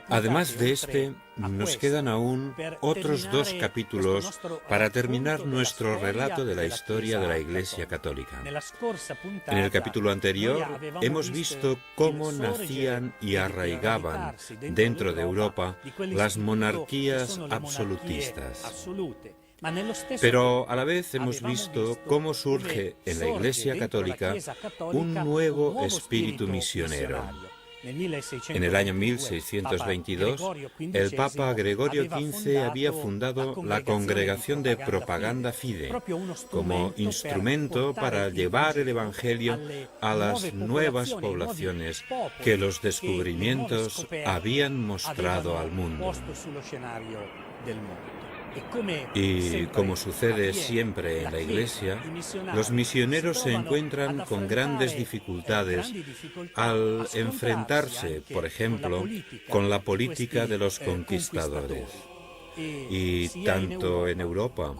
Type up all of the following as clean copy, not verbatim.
Además de este, nos quedan aún otros 2 capítulos para terminar nuestro relato de la historia de la Iglesia Católica. En el capítulo anterior hemos visto cómo nacían y arraigaban dentro de Europa las monarquías absolutistas. Pero a la vez hemos visto cómo surge en la Iglesia Católica un nuevo espíritu misionero. En el año 1622, el Papa Gregorio XV había fundado la Congregación de Propaganda Fide como instrumento para llevar el Evangelio a las nuevas poblaciones que los descubrimientos habían mostrado al mundo. Y como sucede siempre en la Iglesia, los misioneros se encuentran con grandes dificultades al enfrentarse, por ejemplo, con la política de los conquistadores. Y tanto en Europa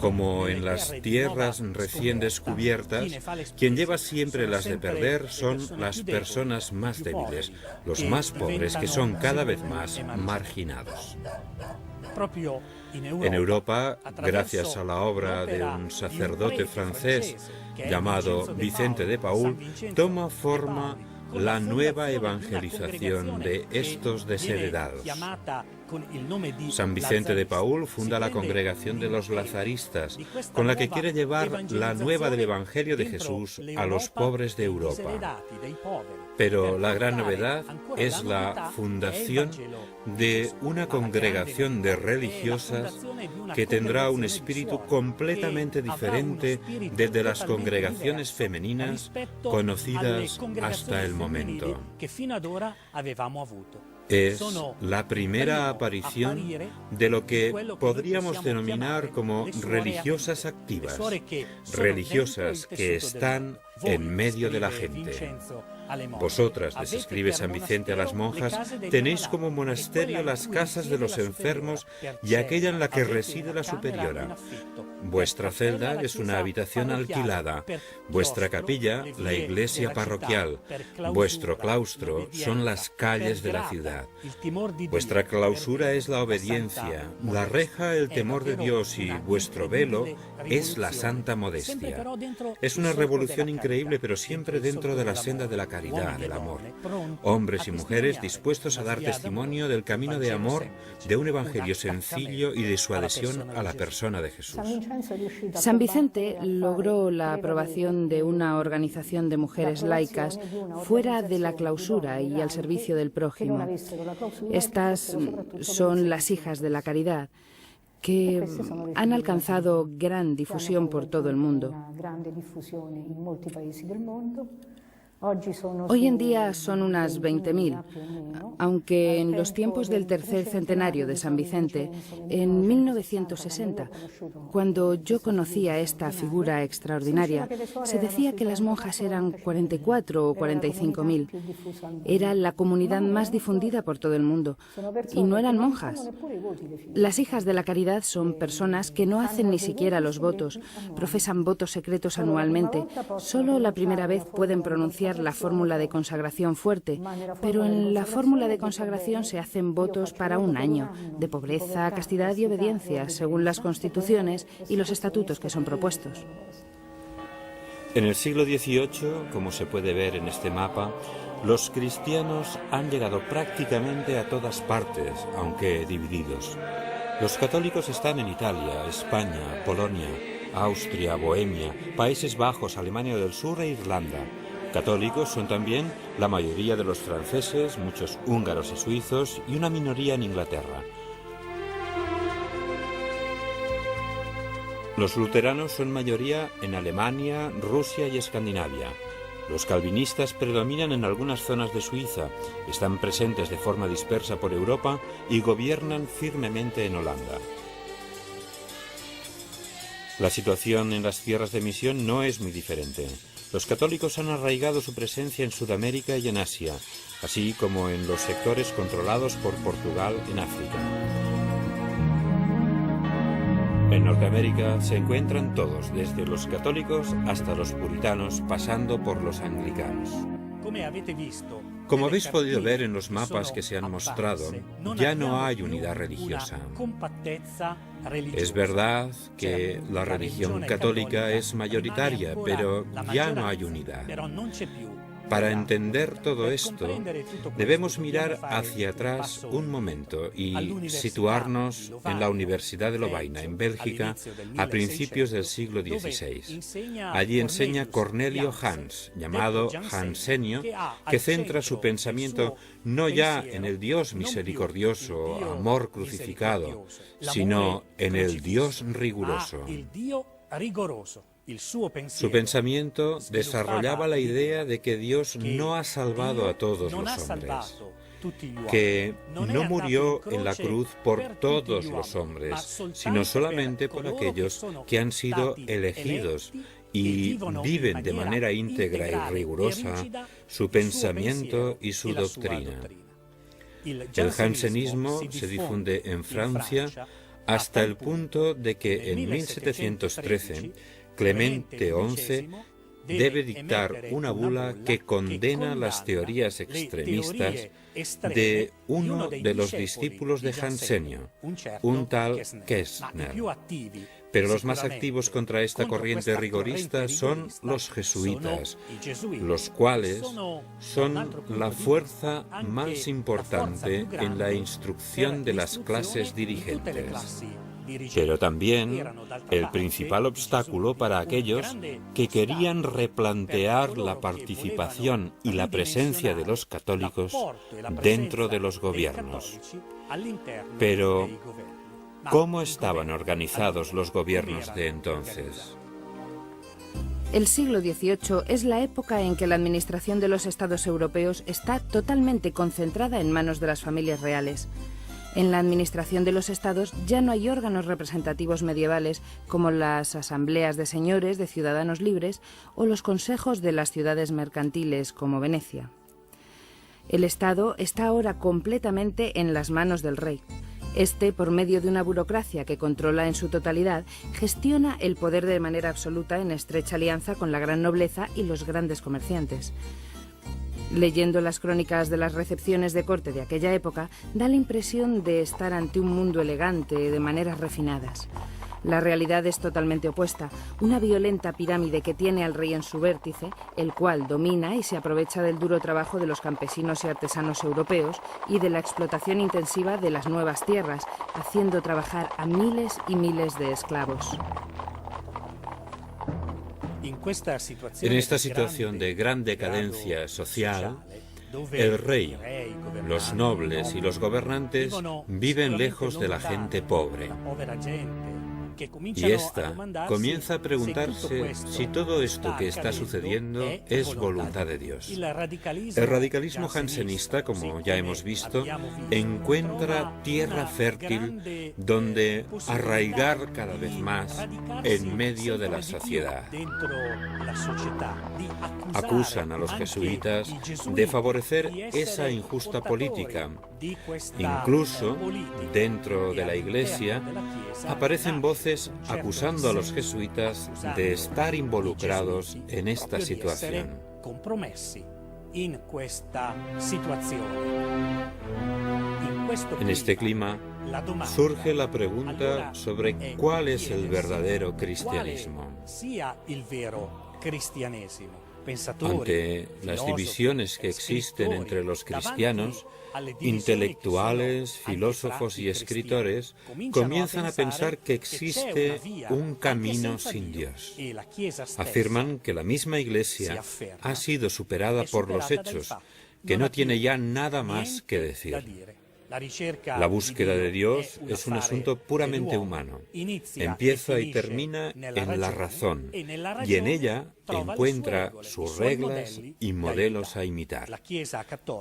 como en las tierras recién descubiertas, quien lleva siempre las de perder son las personas más débiles, los más pobres, que son cada vez más marginados. En Europa, gracias a la obra de un sacerdote francés llamado Vicente de Paúl, toma forma la nueva evangelización de estos desheredados. San Vicente de Paúl funda la Congregación de los Lazaristas, con la que quiere llevar la nueva del Evangelio de Jesús a los pobres de Europa. Pero la gran novedad es la fundación de una congregación de religiosas que tendrá un espíritu completamente diferente del de las congregaciones femeninas conocidas hasta el momento. Es la primera aparición de lo que podríamos denominar como religiosas activas, religiosas que están en medio de la gente. Vosotras, les escribe San Vicente a las monjas, tenéis como monasterio las casas de los enfermos y aquella en la que reside la superiora. Vuestra celda es una habitación alquilada, vuestra capilla, la iglesia parroquial, vuestro claustro son las calles de la ciudad. Vuestra clausura es la obediencia, la reja el temor de Dios y vuestro velo es la santa modestia. Es una revolución increíble, pero siempre dentro de la senda de la caridad, del amor. Hombres y mujeres dispuestos a dar testimonio del camino de amor, de un evangelio sencillo y de su adhesión a la persona de Jesús. San Vicente logró la aprobación de una organización de mujeres laicas fuera de la clausura y al servicio del prójimo. Estas son las hijas de la caridad, que han alcanzado gran difusión por todo el mundo. Hoy en día son unas 20.000, aunque en los tiempos del tercer centenario de San Vicente, en 1960, cuando yo conocía esta figura extraordinaria, se decía que las monjas eran 44 o 45.000. Era la comunidad más difundida por todo el mundo, y no eran monjas. Las hijas de la caridad son personas que no hacen ni siquiera los votos, profesan votos secretos anualmente. Solo la primera vez pueden pronunciar la fórmula de consagración fuerte, pero en la fórmula de consagración se hacen votos para un año, de pobreza, castidad y obediencia, según las constituciones y los estatutos que son propuestos. En el siglo XVIII, como se puede ver en este mapa, los cristianos han llegado prácticamente a todas partes, aunque divididos. Los católicos están en Italia, España, Polonia, Austria, Bohemia, Países Bajos, Alemania del Sur e Irlanda. Católicos son también la mayoría de los franceses, muchos húngaros y suizos y una minoría en Inglaterra. Los luteranos son mayoría en Alemania, Rusia y Escandinavia. Los calvinistas predominan en algunas zonas de Suiza, están presentes de forma dispersa por Europa y gobiernan firmemente en Holanda. La situación en las tierras de misión no es muy diferente. Los católicos han arraigado su presencia en Sudamérica y en Asia, así como en los sectores controlados por Portugal en África. En Norteamérica se encuentran todos, desde los católicos hasta los puritanos, pasando por los anglicanos. Como habéis podido ver en los mapas que se han mostrado, ya no hay unidad religiosa. Es verdad que la religión católica es mayoritaria, pero ya no hay unidad. Para entender todo esto, debemos mirar hacia atrás un momento y situarnos en la Universidad de Lovaina, en Bélgica, a principios del siglo XVI. Allí enseña Cornelio Hans, llamado Jansenio, que centra su pensamiento no ya en el Dios misericordioso, amor crucificado, sino en el Dios riguroso. Su pensamiento desarrollaba la idea de que Dios no ha salvado a todos los hombres, que no murió en la cruz por todos los hombres, sino solamente por aquellos que han sido elegidos y viven de manera íntegra y rigurosa su pensamiento y su doctrina. El jansenismo se difunde en Francia hasta el punto de que en 1713 Clemente XI debe dictar una bula que condena las teorías extremistas de uno de los discípulos de Jansenio, un tal Kessner. Pero los más activos contra esta corriente rigorista son los jesuitas, los cuales son la fuerza más importante en la instrucción de las clases dirigentes. Pero también el principal obstáculo para aquellos que querían replantear la participación y la presencia de los católicos dentro de los gobiernos. Pero, ¿cómo estaban organizados los gobiernos de entonces? El siglo XVIII es la época en que la administración de los estados europeos está totalmente concentrada en manos de las familias reales. En la administración de los estados ya no hay órganos representativos medievales como las asambleas de señores, de ciudadanos libres o los consejos de las ciudades mercantiles como Venecia. El Estado está ahora completamente en las manos del rey. Este, por medio de una burocracia que controla en su totalidad, gestiona el poder de manera absoluta en estrecha alianza con la gran nobleza y los grandes comerciantes. Leyendo las crónicas de las recepciones de corte de aquella época, da la impresión de estar ante un mundo elegante, de maneras refinadas. La realidad es totalmente opuesta, una violenta pirámide que tiene al rey en su vértice, el cual domina y se aprovecha del duro trabajo de los campesinos y artesanos europeos y de la explotación intensiva de las nuevas tierras, haciendo trabajar a miles y miles de esclavos. En esta situación de gran decadencia social, el rey, los nobles y los gobernantes viven lejos de la gente pobre. Y ésta comienza a preguntarse si todo esto que está sucediendo es voluntad de Dios. El radicalismo jansenista, como ya hemos visto, encuentra tierra fértil donde arraigar cada vez más en medio de la sociedad. Acusan a los jesuitas de favorecer esa injusta política. Incluso, dentro de la Iglesia, aparecen voces acusando a los jesuitas de estar involucrados en esta situación. En este clima surge la pregunta sobre cuál es el verdadero cristianismo. Ante las divisiones que existen entre los cristianos, intelectuales, filósofos y escritores comienzan a pensar que existe un camino sin Dios. Afirman que la misma Iglesia ha sido superada por los hechos, que no tiene ya nada más que decir. La búsqueda de Dios es un asunto puramente humano. Empieza y termina en la razón, y en ella encuentra sus reglas y modelos a imitar.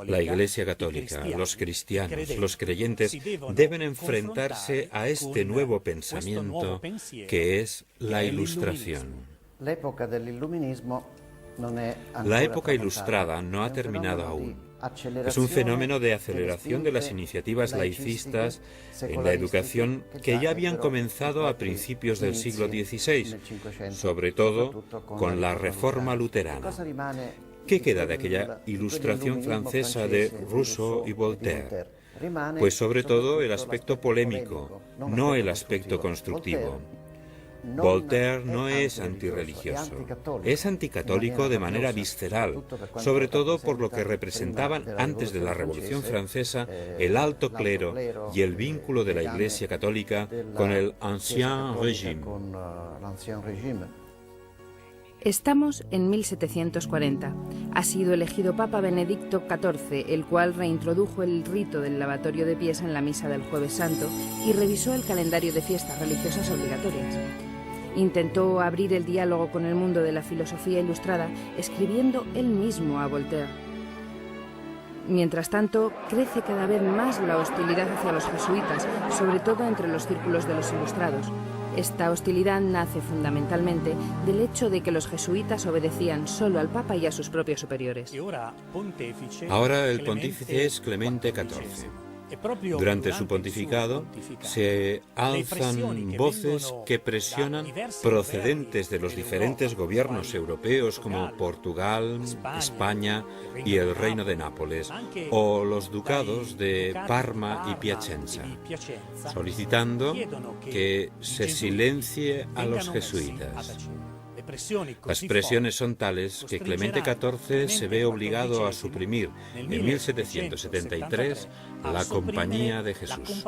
La Iglesia Católica, los cristianos, los creyentes deben enfrentarse a este nuevo pensamiento que es la Ilustración. La época ilustrada no ha terminado aún. Es un fenómeno de aceleración de las iniciativas laicistas en la educación que ya habían comenzado a principios del siglo XVI, sobre todo con la Reforma luterana. ¿Qué queda de aquella ilustración francesa de Rousseau y Voltaire? Pues sobre todo el aspecto polémico, no el aspecto constructivo. Voltaire no es antirreligioso, es anticatólico de manera visceral, sobre todo por lo que representaban antes de la Revolución Francesa el alto clero y el vínculo de la Iglesia Católica con el Ancien Régime. Estamos en 1740. Ha sido elegido Papa Benedicto XIV, el cual reintrodujo el rito del lavatorio de pies en la misa del Jueves Santo y revisó el calendario de fiestas religiosas obligatorias. Intentó abrir el diálogo con el mundo de la filosofía ilustrada, escribiendo él mismo a Voltaire. Mientras tanto, crece cada vez más la hostilidad hacia los jesuitas, sobre todo entre los círculos de los ilustrados. Esta hostilidad nace fundamentalmente del hecho de que los jesuitas obedecían solo al Papa y a sus propios superiores. Ahora el pontífice es Clemente XIV. Durante su pontificado se alzan voces que presionan procedentes de los diferentes gobiernos europeos como Portugal, España y el Reino de Nápoles, o los ducados de Parma y Piacenza, solicitando que se silencie a los jesuitas. Las presiones son tales que Clemente XIV se ve obligado a suprimir en 1773 la Compañía de Jesús.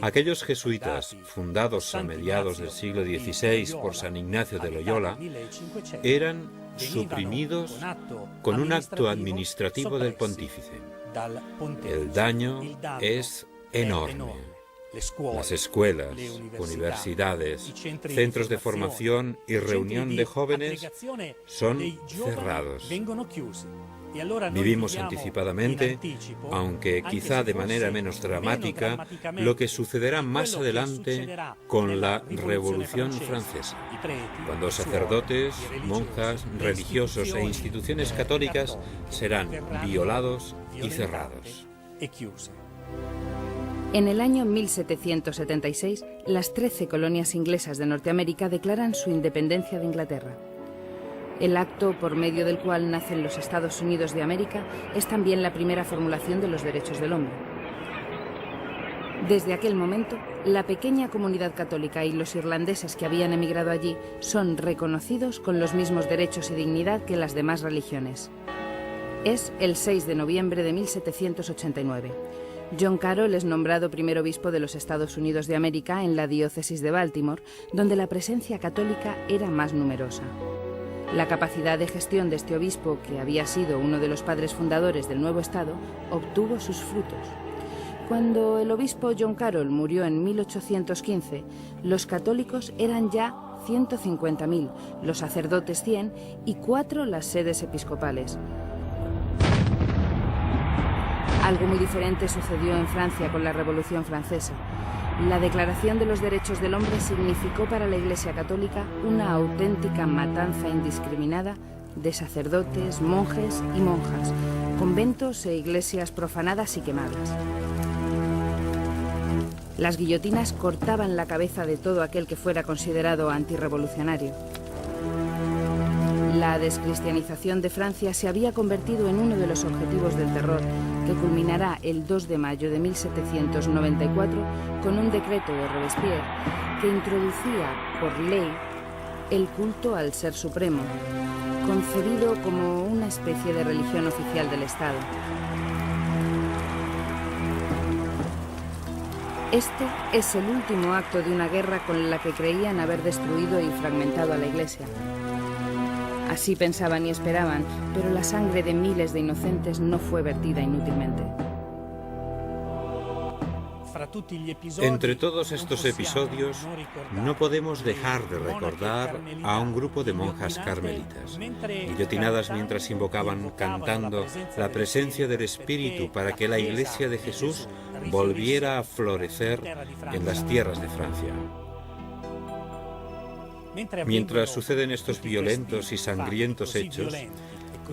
Aquellos jesuitas, fundados a mediados del siglo XVI por San Ignacio de Loyola, eran suprimidos con un acto administrativo del pontífice. El daño es enorme. Las escuelas, universidades, centros de formación y reunión de jóvenes son cerrados. Vivimos anticipadamente, aunque quizá de manera menos dramática, lo que sucederá más adelante con la Revolución Francesa, cuando sacerdotes, monjas, religiosos e instituciones católicas serán violados y cerrados. En el año 1776, las 13 colonias inglesas de Norteamérica declaran su independencia de Inglaterra. El acto por medio del cual nacen los Estados Unidos de América es también la primera formulación de los derechos del hombre. Desde aquel momento, la pequeña comunidad católica y los irlandeses que habían emigrado allí son reconocidos con los mismos derechos y dignidad que las demás religiones. Es el 6 de noviembre de 1789. John Carroll es nombrado primer obispo de los Estados Unidos de América en la diócesis de Baltimore, donde la presencia católica era más numerosa. La capacidad de gestión de este obispo, que había sido uno de los padres fundadores del nuevo estado, obtuvo sus frutos. Cuando el obispo John Carroll murió en 1815, los católicos eran ya 150.000, los sacerdotes 100 y 4 las sedes episcopales. Algo muy diferente sucedió en Francia con la Revolución Francesa. La Declaración de los Derechos del Hombre significó para la Iglesia Católica una auténtica matanza indiscriminada de sacerdotes, monjes y monjas, conventos e iglesias profanadas y quemadas. Las guillotinas cortaban la cabeza de todo aquel que fuera considerado antirrevolucionario. La descristianización de Francia se había convertido en uno de los objetivos del terror, que culminará el 2 de mayo de 1794 con un decreto de Robespierre que introducía por ley el culto al Ser Supremo, concebido como una especie de religión oficial del Estado. Este es el último acto de una guerra con la que creían haber destruido y fragmentado a la Iglesia. Así pensaban y esperaban, pero la sangre de miles de inocentes no fue vertida inútilmente. Entre todos estos episodios, no podemos dejar de recordar a un grupo de monjas carmelitas, guillotinadas mientras invocaban, cantando, la presencia del Espíritu para que la Iglesia de Jesús volviera a florecer en las tierras de Francia. Mientras suceden estos violentos y sangrientos hechos,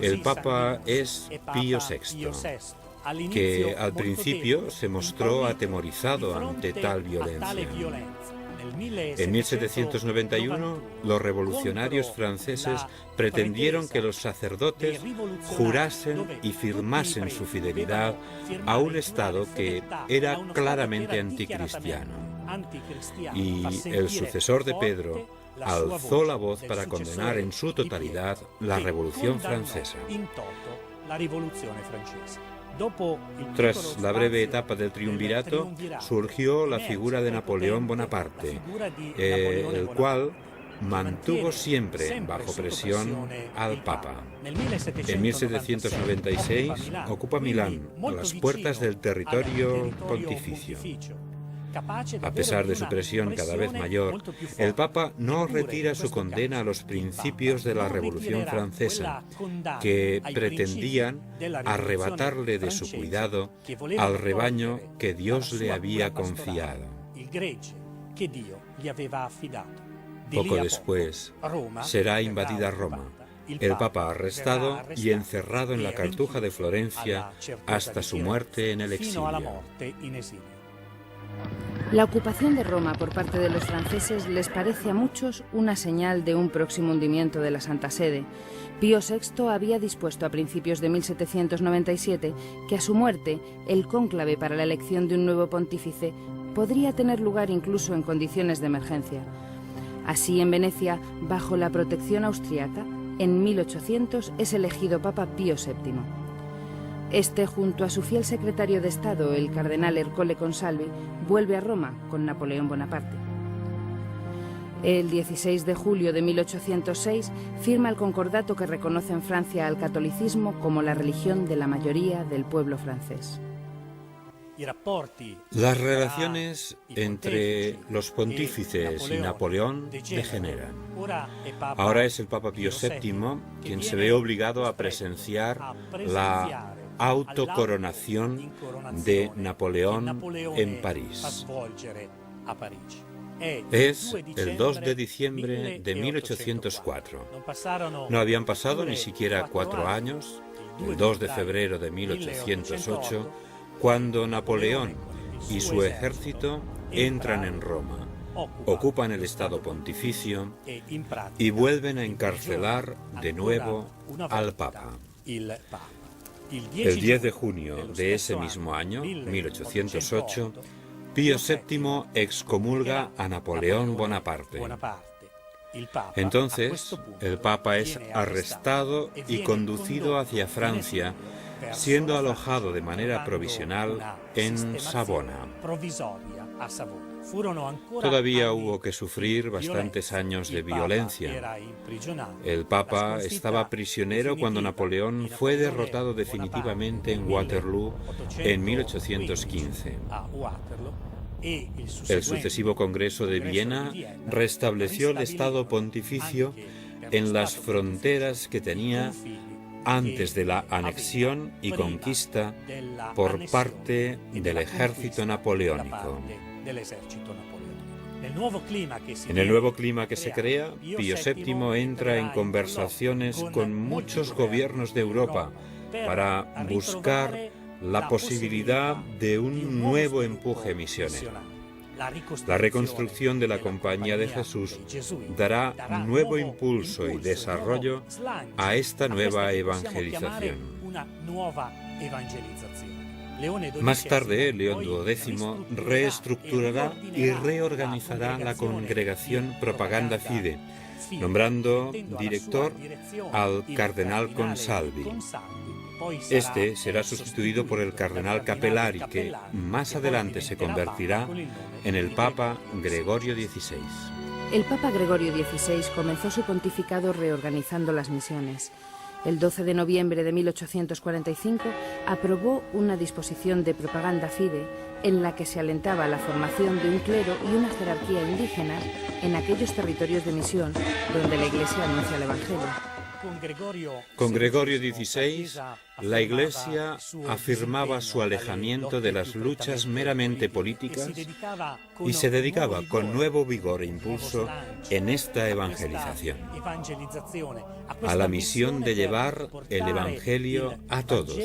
el Papa es Pío VI, que al principio se mostró atemorizado ante tal violencia. En 1791, los revolucionarios franceses pretendieron que los sacerdotes jurasen y firmasen su fidelidad a un Estado que era claramente anticristiano. Y el sucesor de Pedro alzó la voz para condenar en su totalidad la Revolución Francesa. Tras la breve etapa del triunvirato, surgió la figura de Napoleón Bonaparte, el cual mantuvo siempre bajo presión al Papa. En 1796 ocupa Milán, a las puertas del territorio pontificio. A pesar de su presión cada vez mayor, el Papa no retira su condena a los principios de la Revolución Francesa, que pretendían arrebatarle de su cuidado al rebaño que Dios le había confiado. Poco después, será invadida Roma, el Papa arrestado y encerrado en la Cartuja de Florencia hasta su muerte en el exilio. La ocupación de Roma por parte de los franceses les parece a muchos una señal de un próximo hundimiento de la Santa Sede. Pío VI había dispuesto a principios de 1797 que a su muerte el cónclave para la elección de un nuevo pontífice podría tener lugar incluso en condiciones de emergencia. Así, en Venecia, bajo la protección austriaca, en 1800 es elegido Papa Pío VII. Este, junto a su fiel secretario de Estado, el cardenal Ercole Consalvi, vuelve a Roma con Napoleón Bonaparte. El 16 de julio de 1806 firma el concordato que reconoce en Francia al catolicismo como la religión de la mayoría del pueblo francés. Las relaciones entre los pontífices y Napoleón degeneran. Ahora es el Papa Pío VII quien se ve obligado a presenciar la autocoronación de Napoleón en París. Es el 2 de diciembre de 1804. No habían pasado ni siquiera 4 años, el 2 de febrero de 1808, cuando Napoleón y su ejército entran en Roma, ocupan el Estado Pontificio y vuelven a encarcelar de nuevo al Papa. El 10 de junio de ese mismo año, 1808, Pío VII excomulga a Napoleón Bonaparte. Entonces, el Papa es arrestado y conducido hacia Francia, siendo alojado de manera provisional en Savona. Todavía hubo que sufrir bastantes años de violencia. El Papa estaba prisionero cuando Napoleón fue derrotado definitivamente en Waterloo en 1815. El sucesivo Congreso de Viena restableció el Estado Pontificio en las fronteras que tenía antes de la anexión y conquista por parte del ejército napoleónico. En el nuevo clima que se crea, Pío VII entra en conversaciones con muchos gobiernos de Europa para buscar la posibilidad de un nuevo empuje misionero. La reconstrucción de la Compañía de Jesús dará nuevo impulso y desarrollo a esta nueva evangelización. Más tarde, León XII reestructurará y reorganizará la congregación Propaganda Fide, nombrando director al cardenal Consalvi. Este será sustituido por el cardenal Capellari, que más adelante se convertirá en el Papa Gregorio XVI. El Papa Gregorio XVI comenzó su pontificado reorganizando las misiones. El 12 de noviembre de 1845 aprobó una disposición de Propaganda Fide en la que se alentaba la formación de un clero y una jerarquía indígenas en aquellos territorios de misión donde la Iglesia anuncia el Evangelio. Con Gregorio XVI, la Iglesia afirmaba su alejamiento de las luchas meramente políticas y se dedicaba con nuevo vigor e impulso en esta evangelización, a la misión de llevar el Evangelio a todos,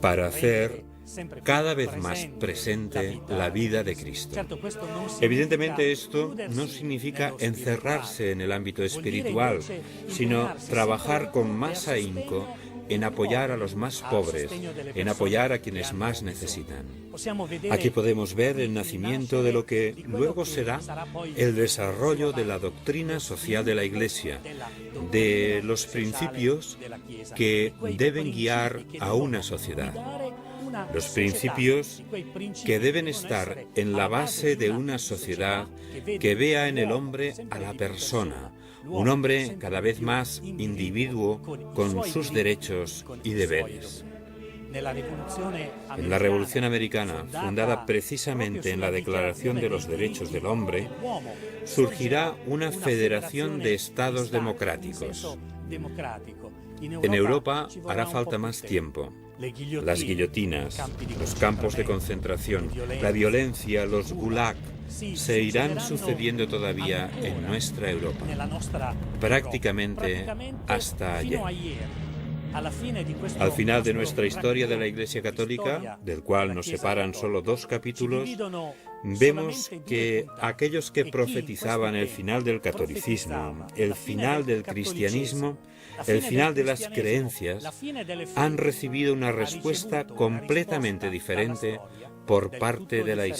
para hacer cada vez más presente la vida de Cristo. Evidentemente esto no significa encerrarse en el ámbito espiritual, sino trabajar con más ahínco en apoyar a los más pobres, en apoyar a quienes más necesitan. Aquí podemos ver el nacimiento de lo que luego será el desarrollo de la doctrina social de la Iglesia, de los principios que deben guiar a una sociedad. Los principios que deben estar en la base de una sociedad que vea en el hombre a la persona, un hombre cada vez más individuo con sus derechos y deberes. En la Revolución Americana, fundada precisamente en la Declaración de los Derechos del Hombre, surgirá una federación de estados democráticos. En Europa hará falta más tiempo. Las guillotinas, los campos de concentración, la violencia, los gulag, se irán sucediendo todavía en nuestra Europa, prácticamente hasta ayer. Al final de nuestra historia de la Iglesia Católica, del cual nos separan solo 2 capítulos, vemos que aquellos que profetizaban el final del catolicismo, el final del cristianismo, el final de las creencias, han recibido una respuesta completamente diferente por parte de la historia.